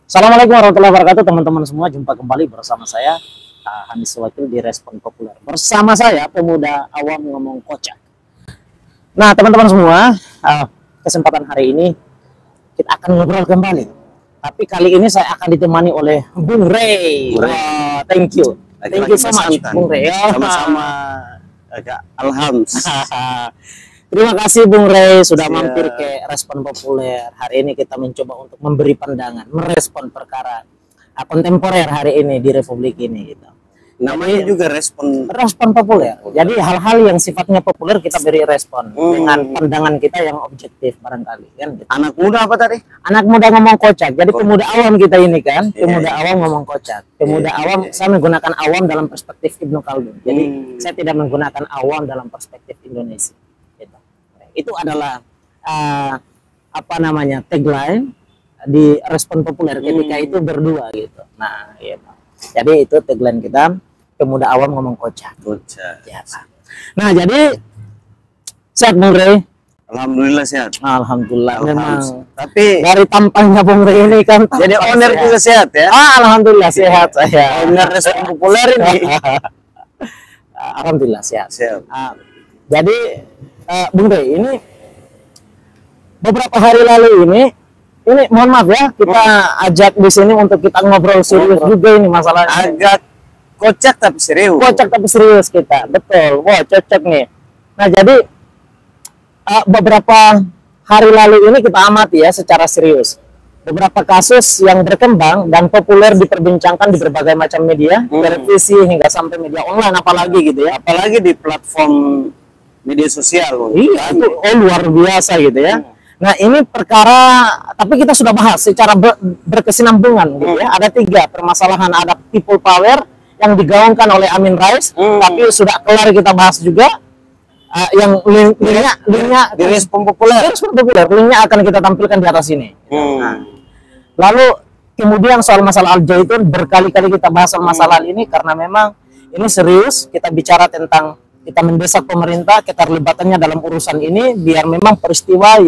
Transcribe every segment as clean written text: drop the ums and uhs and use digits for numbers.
Assalamualaikum warahmatullahi wabarakatuh, teman-teman semua. Jumpa kembali bersama saya Hanis Wakil di Respon Populer. Bersama saya pemuda awam ngomong kocak. Nah, teman-teman semua, kesempatan hari ini kita akan ngobrol kembali. Tapi kali ini saya akan ditemani oleh Bung Rey. Wah, thank you so much, Bung Rey. Sama-sama, Kak. Alhamdulillah. Terima kasih Bung Rey sudah mampir ke Respon Populer. Hari ini kita mencoba untuk memberi pandangan, merespon perkara kontemporer hari ini di Republik ini gitu. Namanya juga respon populer. Jadi hal-hal yang sifatnya populer kita beri respon dengan pandangan kita yang objektif barangkali kan gitu. Anak muda apa tadi? Anak muda ngomong kocak. Jadi pemuda awam kita ini kan, pemuda awam ngomong kocak. Pemuda awam, saya menggunakan awam dalam perspektif Ibnu Khaldun. Jadi saya tidak menggunakan awam dalam perspektif Indonesia. Gitu. Itu adalah tagline di Respon Populer ketika itu berdua gitu. Nah, gitu. Jadi itu tagline kita, pemuda awam ngomong kocak. Ya, nah, jadi sehat Bung Rey. Alhamdulillah sehat. Alhamdulillah. Memang. Tapi dari tampangnya Bung Rey ini kan. Jadi owner sehat. Juga sehat ya. Alhamdulillah sehat saya. Owner Respon Populer ini. Alhamdulillah sehat. Jadi Bung Rey ini beberapa hari lalu ini mohon maaf ya, kita ajak di sini untuk kita ngobrol serius juga ini masalahnya. Agak kocak tapi serius. Kocak tapi serius kita, betul. Wah, cocok nih. Nah, jadi beberapa hari lalu ini kita amati ya secara serius beberapa kasus yang berkembang dan populer diperbincangkan di berbagai macam media, televisi hingga sampai media online, apalagi gitu ya. Apalagi di platform media sosial. Iya, itu luar biasa gitu ya. Nah, ini perkara, tapi kita sudah bahas secara berkesinambungan gitu ya. Ada 3 permasalahan, ada people power yang digaungkan oleh Amin Rais, tapi sudah kelar kita bahas juga. Yang linknya di Respon Populer. Linknya akan kita tampilkan di atas ini. Nah, lalu kemudian soal masalah Al Zaitun, berkali-kali kita bahas soal masalah ini karena memang ini serius. Kita bicara tentang kita mendesak pemerintah keterlibatannya dalam urusan ini biar memang peristiwa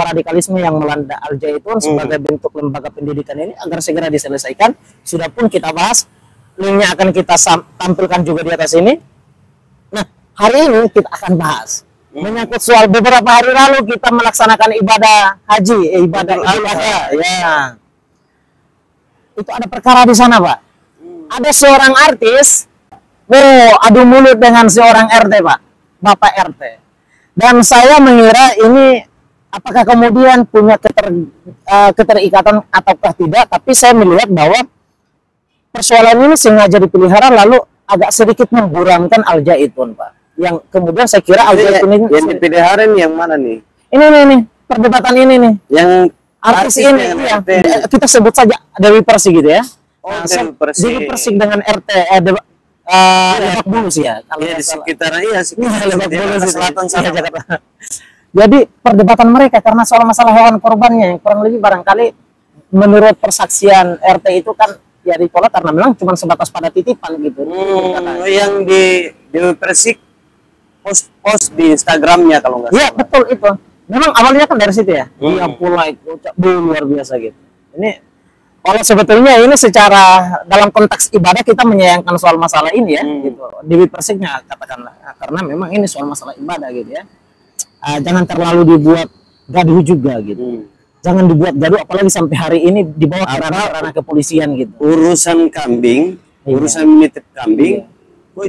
radikalisme yang melanda Al Zaitun sebagai bentuk lembaga pendidikan ini agar segera diselesaikan. Sudah pun kita bahas, linknya akan kita tampilkan juga di atas ini. Nah, hari ini kita akan bahas menyangkut soal beberapa hari lalu kita melaksanakan ibadah haji, ibadah Al-Adha. Ya, itu ada perkara di sana, Pak. Ada seorang artis, adu mulut dengan seorang RT, Pak, Bapak RT. Dan saya mengira ini apakah kemudian punya keterikatan ataukah tidak, tapi saya melihat bahwa persoalan ini sengaja dipelihara lalu agak sedikit memburamkan Al Zaitun, Pak. Yang kemudian saya kira Al Zaitun ini yang dipelihara yang mana nih? Ini perdebatan ini nih. Yang artis ini ya. Kita sebut saja Dewi Persik gitu ya. Dewi Persik dengan RT Lebak Bulus ya. Di sekitar Lebak Bulus selatan sana Jakarta. Jadi perdebatan mereka karena soal masalah hewan korbannya yang kurang lebih barangkali menurut persaksian RT itu kan ya ditolak karena memang cuma sebatas pada titipan gitu. Yang di Dewi Persik post di Instagramnya kalau nggak salah. Iya betul itu. Memang awalnya kan dari situ ya. Dia pulai luar biasa gitu. Ini kalau sebetulnya ini secara dalam konteks ibadah kita menyayangkan soal masalah ini ya. Gitu. Dewi Persiknya katakanlah karena memang ini soal masalah ibadah gitu ya. Jangan terlalu dibuat gaduh juga gitu. Jangan dibuat gaduh apalagi sampai hari ini dibawa ke ranah kepolisian gitu. Urusan kambing, urusan menitip kambing,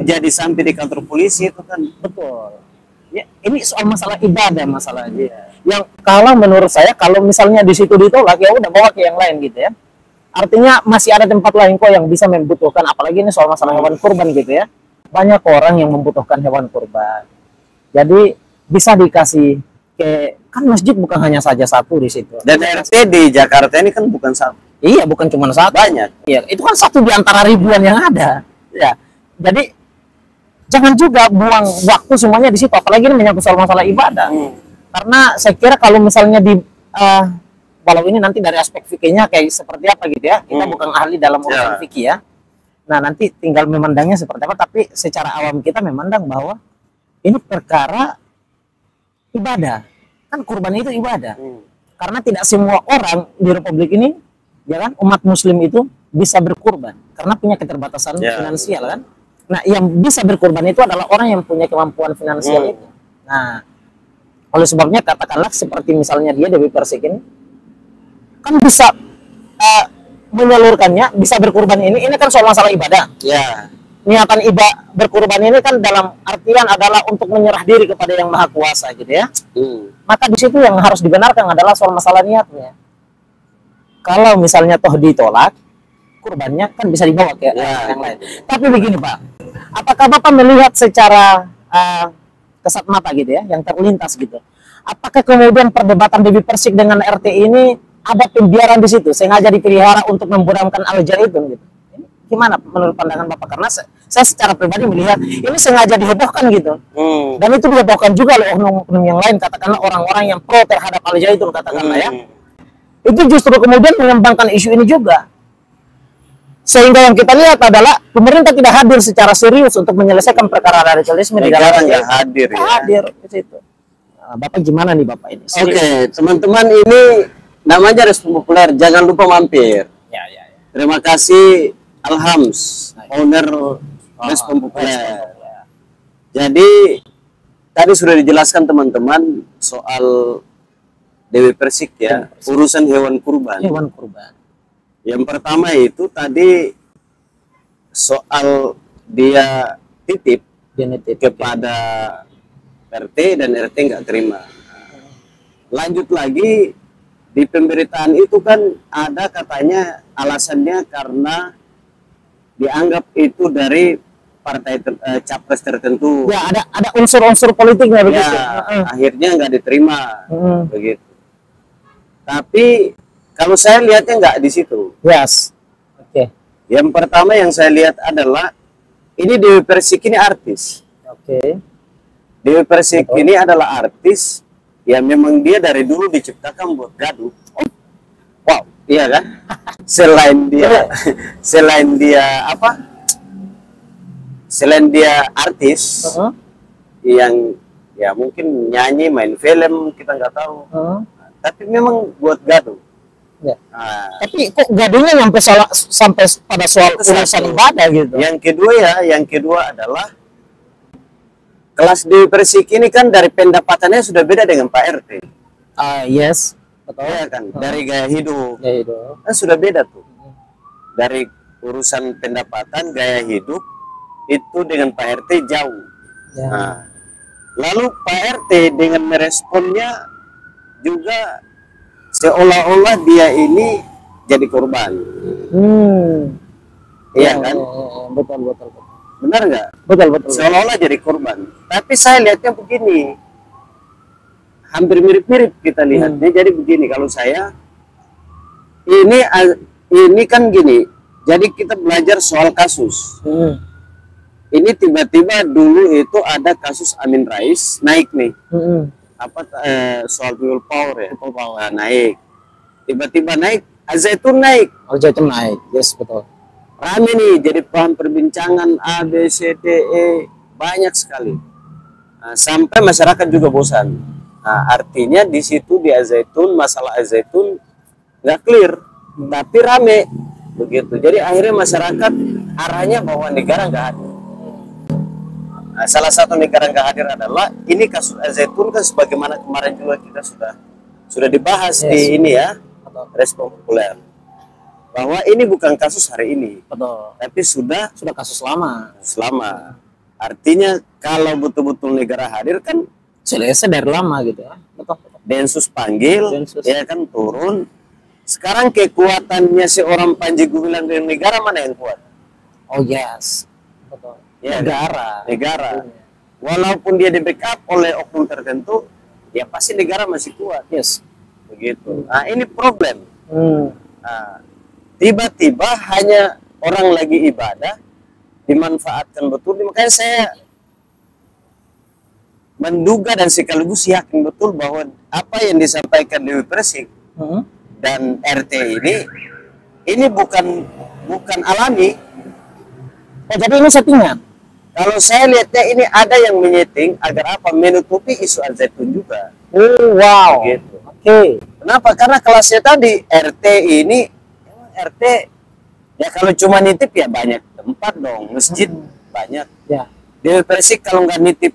jadi sampai di kantor polisi itu kan. Betul. Ya, ini soal masalah ibadah masalahnya. Yang kalau menurut saya kalau misalnya di situ ditolak ya udah bawa ke yang lain gitu ya. Artinya masih ada tempat lain kok yang bisa membutuhkan, apalagi ini soal masalah hewan kurban gitu ya. Banyak orang yang membutuhkan hewan kurban. Jadi bisa dikasih kan masjid bukan hanya saja satu di situ. Dan RT di Jakarta ini kan bukan satu. Iya, bukan cuma satu. Banyak. Iya, itu kan satu di antara ribuan yang ada. Ya. Jadi jangan juga buang waktu semuanya di situ, apalagi ini menyangkut soal masalah ibadah. Karena saya kira kalau misalnya walau ini nanti dari aspek fikihnya kayak seperti apa gitu ya. Kita bukan ahli dalam urusan fikih ya. Nah, nanti tinggal memandangnya seperti apa, tapi secara awam kita memandang bahwa ini perkara ibadah. Kan kurban itu ibadah. Karena tidak semua orang di Republik ini ya kan, umat muslim itu bisa berkurban karena punya keterbatasan finansial kan. Nah, yang bisa berkurban itu adalah orang yang punya kemampuan finansial itu. Nah, oleh sebabnya katakanlah seperti misalnya dia Dewi Persik ini kan bisa menyalurkannya, bisa berkurban ini kan soal masalah ibadah. Ya. Niatan ibadah berkurban ini kan dalam artian adalah untuk menyerah diri kepada yang maha kuasa gitu ya. Maka di situ yang harus dibenarkan adalah soal masalah niatnya. Kalau misalnya toh ditolak, kurbannya kan bisa dibawa ke yang lain. Tapi begini Pak, apakah Bapak melihat secara kesat mata gitu ya, yang terlintas gitu, apakah kemudian perdebatan Dewi Persik dengan RT ini ada pembiaran di situ, sengaja dipelihara untuk memburamkan Al-Zaitun gitu? Gimana menurut pandangan Bapak? Karena saya secara pribadi melihat ini sengaja dihebohkan gitu. Dan itu dihebohkan juga oleh oknum-oknum yang lain, katakanlah orang-orang yang pro terhadap Al-Zaitun katakanlah ya. Itu justru kemudian mengembangkan isu ini juga. Sehingga yang kita lihat adalah pemerintah tidak hadir secara serius untuk menyelesaikan perkara radikalisme di dalam hadir ya. Hadir di situ. Nah, Bapak gimana nih Bapak ini? Oke, teman-teman, ini namanya Respon Populer, jangan lupa mampir. Ya. Terima kasih Alhams, owner Respon Populer. Jadi tadi sudah dijelaskan teman-teman soal Dewi Persik ya, urusan hewan kurban. Hewan kurban. Yang pertama itu tadi soal dia titip kepada RT dan RT nggak terima. Lanjut lagi di pemberitaan itu kan ada katanya alasannya karena dianggap itu dari partai capres tertentu. Ya, ada unsur-unsur politiknya begitu. Akhirnya nggak diterima begitu. Tapi kalau saya lihatnya nggak di situ. Yes. Oke. Yang pertama yang saya lihat adalah ini Dewi Persik ini artis. Oke. Dewi Persik ini adalah artis yang memang dia dari dulu diciptakan buat gaduh. Wow, iya kan? Selain dia artis yang ya mungkin nyanyi, main film, kita nggak tahu. Tapi memang buat gaduh. Ya. Tapi kok gaduhnya sampai pada soal urusan ibadah gitu. Yang kedua adalah kelas Dewi Persik ini kan dari pendapatannya sudah beda dengan Pak RT. Yes. Betul ya kan, dari gaya hidup kan sudah beda tuh. Dari urusan pendapatan, gaya hidup itu dengan Pak RT jauh. Nah, lalu Pak RT dengan meresponnya juga seolah-olah dia ini jadi korban. Iya kan? Betul. Benar nggak? Betul. Seolah-olah jadi korban. Tapi saya lihatnya begini, hampir mirip-mirip kita lihatnya. Jadi begini, kalau saya ini kan gini. Jadi kita belajar soal kasus. Ini tiba-tiba dulu itu ada kasus Amin Rais naik nih. Soal people power ya. Nah, naik. Tiba-tiba naik, Al-Zaitun naik. Al-Zaitun naik. Yes, betul. Rame nih, jadi bahan perbincangan A, B, C, D, E, banyak sekali. Nah, sampai masyarakat juga bosan. Nah, artinya di situ di Al-Zaitun, masalah Al-Zaitun nggak clear, tapi rame begitu. Jadi akhirnya masyarakat arahnya bahwa negara nggak hadir. Nah, salah satu negara nggak hadir adalah ini kasus Al-Zaitun kan, sebagaimana kemarin juga kita sudah dibahas di ini ya, Respon Populer, bahwa ini bukan kasus hari ini, tapi sudah kasus lama. Artinya kalau betul-betul negara hadir kan selesai dari lama gitu ya. Betul. Densus panggil, ya kan, turun. Sekarang kekuatannya seorang Panji Gumilang dengan negara mana yang kuat? Oh yes, betul. Ya, negara. Iya. Walaupun dia di backup oleh oknum tertentu, ya pasti negara masih kuat. Yes, begitu. Nah, ini problem. Nah, tiba-tiba hanya orang lagi ibadah dimanfaatkan betul. Makanya saya menduga dan sekaligus yakin betul bahwa apa yang disampaikan Dewi Persik dan RT ini bukan alami. Jadi ini settingan. Kalau saya lihatnya ini ada yang menyeting agar apa? Menutupi isu Al-Zaitun juga. Wow. Gitu. Oke. Kenapa? Karena kelasnya tadi RT ini RT ya kalau cuma nitip ya banyak tempat dong, masjid banyak. Ya. Dewi Persik kalau nggak nitip,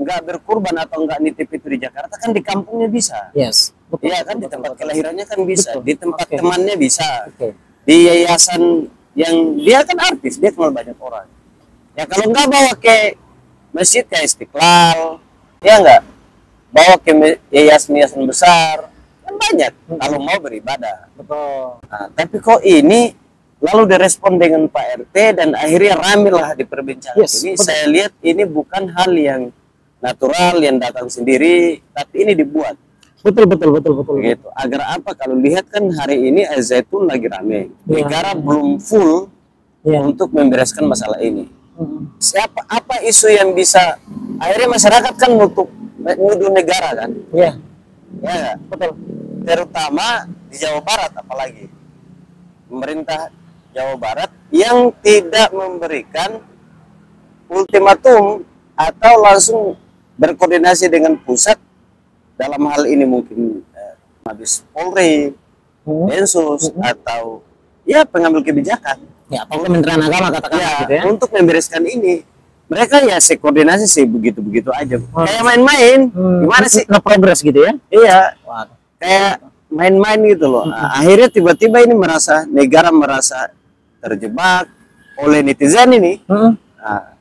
nggak berkurban atau nggak nitip itu di Jakarta kan di kampungnya bisa. Yes. Betul. Iya kan di tempat kelahirannya kan bisa, Betul. di tempat Oke. temannya bisa, Oke. di yayasan yang dia kan artis, dia kenal banyak orang. Ya kalau nggak bawa ke masjid kayak Istiqlal, ya nggak bawa ke yayasan-yayasan besar, kan banyak kalau mau beribadah. Betul. Nah, tapi kok ini lalu direspon dengan Pak RT dan akhirnya rame lah diperbincangkan. Yes, Jadi betul. saya lihat ini bukan hal yang natural yang datang sendiri, tapi ini dibuat. Betul. Gitu. Agar apa? Kalau lihat kan hari ini Al-Zaitun lagi rame, Ya. negara belum full Ya. untuk membereskan masalah ini. Apa isu yang bisa akhirnya masyarakat kan nuduh negara kan? Ya. Ya nggak? Betul. Terutama di Jawa Barat apalagi pemerintah Jawa Barat yang tidak memberikan ultimatum atau langsung berkoordinasi dengan pusat dalam hal ini mungkin Mabes Polri, Densus atau ya pengambil kebijakan Ya, atau Kementerian Agama katakan ya, gitu ya. untuk membereskan ini. Mereka ya koordinasi sih begitu-begitu aja. Kayak main-main. Gimana sih? No progress gitu ya. Iya, Waduh. kayak main-main gitu loh. Akhirnya tiba-tiba ini negara merasa terjebak oleh netizen ini. Nah,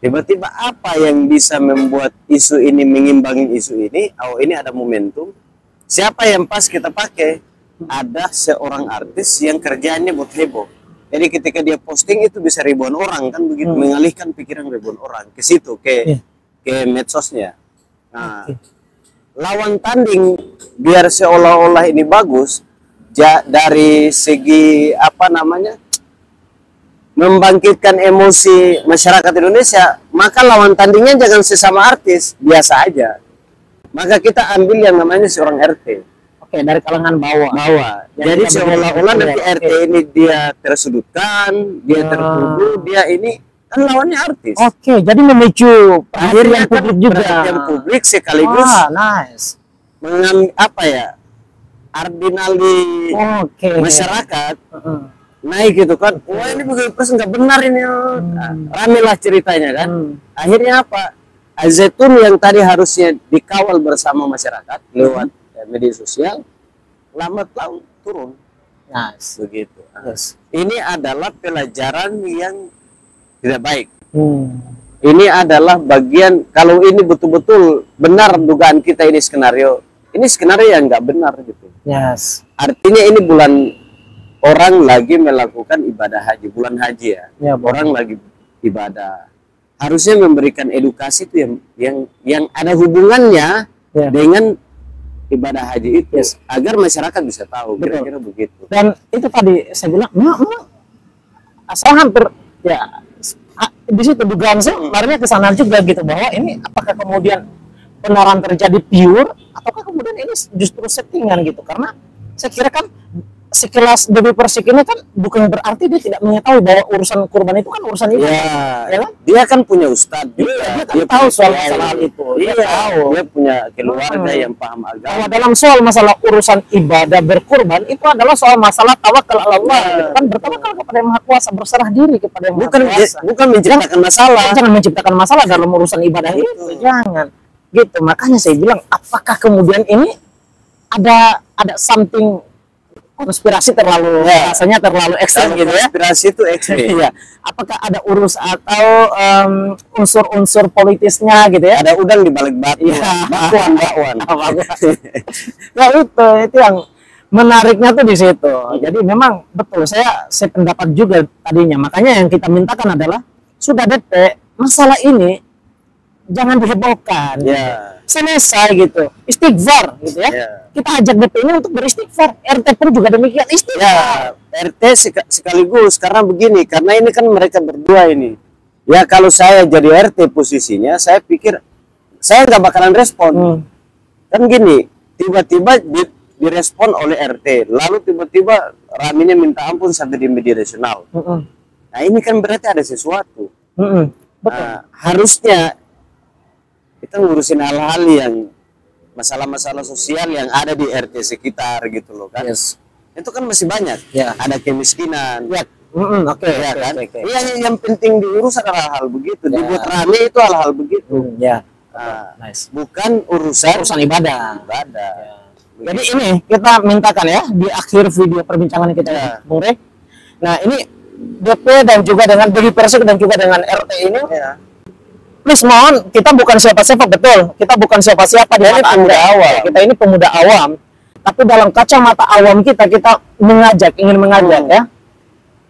tiba-tiba apa yang bisa membuat isu ini mengimbangi isu ini? Oh, ini ada momentum. Siapa yang pas kita pakai? Ada seorang artis yang kerjaannya buat heboh. Jadi ketika dia posting itu bisa ribuan orang kan begitu, mengalihkan pikiran ribuan orang ke situ, ke medsosnya. Nah, lawan tanding biar seolah-olah ini bagus dari segi apa namanya membangkitkan emosi masyarakat Indonesia, maka lawan tandingnya jangan sesama artis, biasa aja. Maka kita ambil yang namanya seorang RT. Oke, dari kalangan bawah. Jadi seolah-olah nanti RT ini dia tersudutkan, dia tertuduh, dia ini kan lawannya artis. Oke, jadi memicu Akhirnya perhatian publik juga. perhatian publik sekaligus Wah, nice. apa ya, ardinali Oke. masyarakat naik gitu kan. Wah ini begini pas nggak benar ini. Nah, rame lah ceritanya kan. Akhirnya apa? Al-Zaitun yang tadi harusnya dikawal bersama masyarakat lewat media sosial, lambat laun turun. Nice. Begitu. Nah, Yes. ini adalah pelajaran yang tidak baik. Ini adalah bagian, kalau ini betul-betul benar dugaan kita ini skenario yang nggak benar gitu. Yes. Artinya ini orang lagi melakukan ibadah haji, bulan haji ya. Ya, Orang lagi ibadah. Harusnya memberikan edukasi itu yang ada hubungannya dengan ibadah haji itu, agar masyarakat bisa tahu. Kira-kira begitu. Dan itu tadi saya bilang, asal hampir ya di situ dugaan saya larinya ke sana juga gitu, bahwa ini apakah kemudian benaran terjadi pure ataukah kemudian ini justru settingan gitu, karena saya kira kan sekilas Dewi Persik ini kan bukan berarti dia tidak mengetahui bahwa urusan kurban itu kan urusan ibadah, ya kan? Dia kan punya ustadz juga. Dia tahu soal masalah itu. Dia tahu. Dia punya keluarga yang paham agama. Bahwa dalam soal masalah urusan ibadah berkurban itu adalah soal masalah tawakal ala Allah, gitu kan, bertawakal kepada Yang Maha Kuasa, berserah diri kepada Yang Maha Kuasa. Bukan menciptakan masalah. Jangan menciptakan masalah dalam urusan ibadah itu, jangan. Gitu. Makanya saya bilang, apakah kemudian ini ada something konspirasi rasanya terlalu ekstrem gitu ya. Konspirasi itu ekstrem. Iya. Apakah ada atau unsur-unsur politisnya gitu ya? Ada udang di balik batu. Bakwan. Nah itu yang menariknya tuh di situ. Jadi memang betul saya pendapat juga tadinya. Makanya yang kita mintakan adalah sudah detek masalah ini jangan dihebohkan. Selesai gitu, istighfar gitu ya. Kita ajak DP ini untuk beristighfar, RT pun juga demikian istighfar. RT sekaligus karena begini, karena ini kan mereka berdua ini. Ya kalau saya jadi RT posisinya, saya pikir saya nggak bakalan respon. Kan gini, tiba-tiba direspon oleh RT, lalu tiba-tiba raminya minta ampun sampai di media nasional. Nah ini kan berarti ada sesuatu. Nah, harusnya kita ngurusin hal-hal yang masalah-masalah sosial yang ada di RT sekitar gitu loh kan. itu kan masih banyak. Ya. Ada kemiskinan. Ya. Oke, Ya oke, kan? oke. Iya, yang penting diurus adalah hal begitu. Ya. Dibuat rame itu hal-hal begitu. Ya. Nah, Nice. bukan urusan Urusan ibadah. ibadah. Jadi ini kita mintakan ya di akhir video perbincangan kita, Ya. Bung Rey. Nah, ini DP dan juga dengan Dewi Persik dan juga dengan RT ini, Ya. please mohon, kita bukan siapa-siapa, betul. Kita bukan siapa-siapa di Ini mata pemuda Anda. awam. Kita ini pemuda awam. Tapi dalam kacamata awam kita ingin mengajak ya.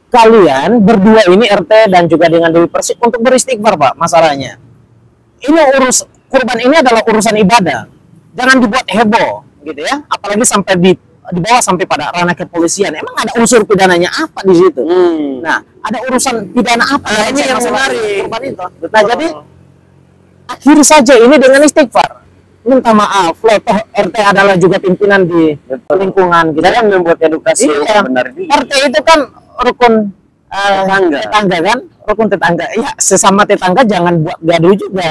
Kalian berdua ini RT dan juga dengan Dewi Persik untuk beristighfar, Pak, masalahnya. Ini kurban ini adalah urusan ibadah. Jangan dibuat heboh, gitu ya. Apalagi sampai dibawa sampai pada ranah kepolisian. Emang ada unsur pidananya apa di situ? Nah, ada urusan pidana apa? Nah, ini yang masalah menarik. kurban itu. Nah, jadi akhiri saja ini dengan istighfar. Minta maaf, loh, toh RT adalah juga pimpinan di lingkungan gitu. Jangan membuat edukasi Iya. yang benar juga. RT itu kan rukun Tetangga. kan, rukun tetangga. Ya, sesama tetangga jangan buat gaduh juga.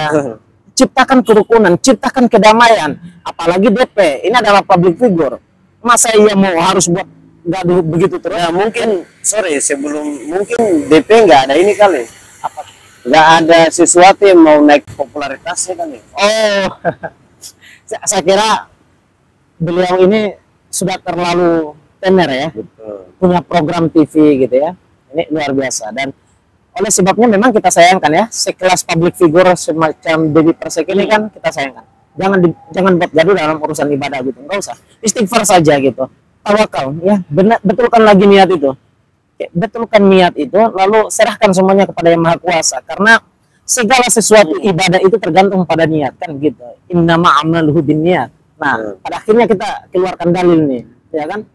Ciptakan kerukunan, ciptakan kedamaian. Apalagi DP, ini adalah public figure. Masa ia mau harus buat gaduh begitu terus? Ya mungkin mungkin DP nggak ada ini kali. Nggak ada sesuatu yang mau naik popularitasnya kali. Oh, saya kira beliau ini sudah terlalu tenar ya, Betul. punya program TV gitu ya. Ini luar biasa, dan oleh sebabnya memang kita sayangkan ya, sekelas public figure semacam Dewi Persik ini kan kita sayangkan. Jangan buat gaduh dalam urusan ibadah gitu, nggak usah. Istighfar saja gitu, tawakal ya, betulkan lagi niat itu. Betulkan niat itu, lalu serahkan semuanya kepada Yang Maha Kuasa, karena segala sesuatu ibadah itu tergantung pada niat kan gitu. Innama amaluhu binniyat. Nah, pada akhirnya kita keluarkan dalil nih, ya kan?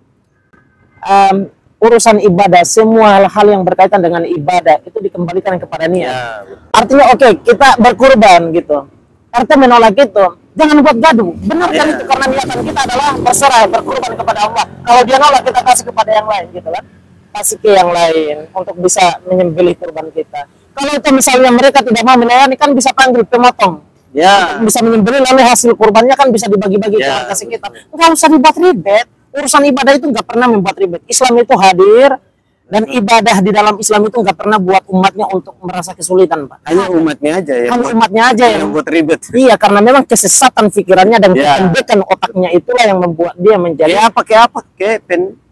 Urusan ibadah, semua hal yang berkaitan dengan ibadah itu dikembalikan kepada niat. Ya, Artinya oke, kita berkurban gitu. RT menolak itu, jangan buat gaduh. Benarkan itu, karena niatan kita adalah berserah, berkurban kepada Allah. Kalau dia nolak, kita kasih kepada yang lain gitu kan. Kasih ke yang lain untuk bisa menyembelih kurban kita. Kalau itu misalnya mereka tidak mau melayani, kan bisa panggil pemotong. ya, Bisa menyembelih, lalu hasil kurbannya kan bisa dibagi-bagi ke Ya. kasih kita. Nggak usah dibuat ribet. Urusan ibadah itu nggak pernah membuat ribet. Islam itu hadir, dan ibadah di dalam Islam itu nggak pernah buat umatnya untuk merasa kesulitan, Pak. hanya umatnya aja ya. Hanya umatnya aja yang buat ribet. iya, karena memang kesesatan pikirannya dan Ya. kependekan otaknya itulah yang membuat dia menjadi Ya pakai apa? Kayak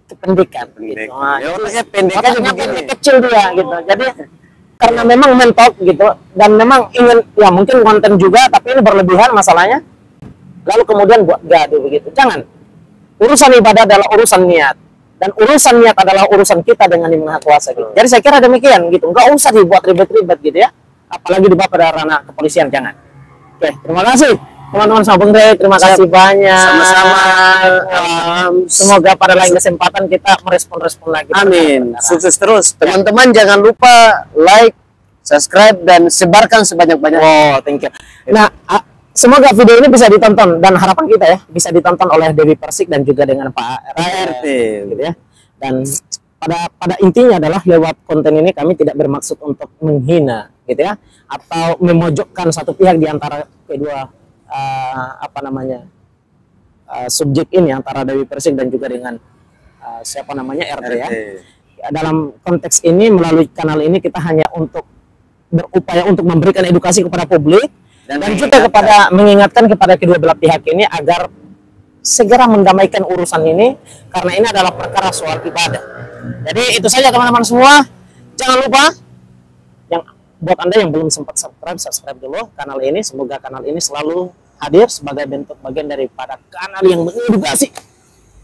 kependekan. pendek. Gitu. Nah, Ya otaknya pendek aja otaknya begini. pendek kecil dia gitu. Jadi karena memang mentok gitu, dan memang ingin ya mungkin konten juga, tapi ini berlebihan masalahnya. Lalu kemudian buat gaduh begitu. Jangan. Urusan ibadah adalah urusan niat, dan urusan niat adalah urusan kita dengan Yang Maha Kuasa gitu. Jadi saya kira demikian gitu. Nggak usah dibuat ribet-ribet gitu ya. Apalagi dibawa pada ranah kepolisian, jangan. Oke, terima kasih teman-teman sama Bung Rey, terima kasih banyak. Sama-sama. Semoga pada lain kesempatan kita merespon-respon lagi. Amin. Sukses terus. Teman-teman jangan lupa like, subscribe, dan sebarkan sebanyak-banyak. Oh, thank you. Nah, semoga video ini bisa ditonton, dan harapan kita ya bisa ditonton oleh Dewi Persik dan juga dengan Pak RT. gitu ya. Dan pada intinya adalah lewat konten ini kami tidak bermaksud untuk menghina gitu ya, atau memojokkan satu pihak di antara kedua subjek ini, antara Dewi Persik dan juga dengan siapa namanya RT ya. Dalam konteks ini, melalui kanal ini kita hanya untuk berupaya untuk memberikan edukasi kepada publik dan juga mengingatkan kepada kedua belah pihak ini agar segera mendamaikan urusan ini, karena ini adalah perkara soal ibadah. Jadi itu saja teman-teman semua. Jangan lupa, yang buat Anda yang belum sempat subscribe dulu kanal ini. Semoga kanal ini selalu hadir sebagai bentuk bagian daripada kanal yang mengedukasi.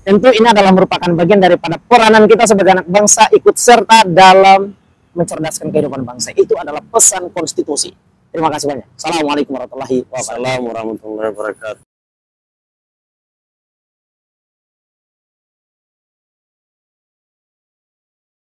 Tentu ini adalah merupakan bagian daripada peranan kita sebagai anak bangsa, ikut serta dalam mencerdaskan kehidupan bangsa. Itu adalah pesan konstitusi. Terima kasih banyak. Assalamualaikum warahmatullahi wabarakatuh. Assalamualaikum warahmatullahi wabarakatuh.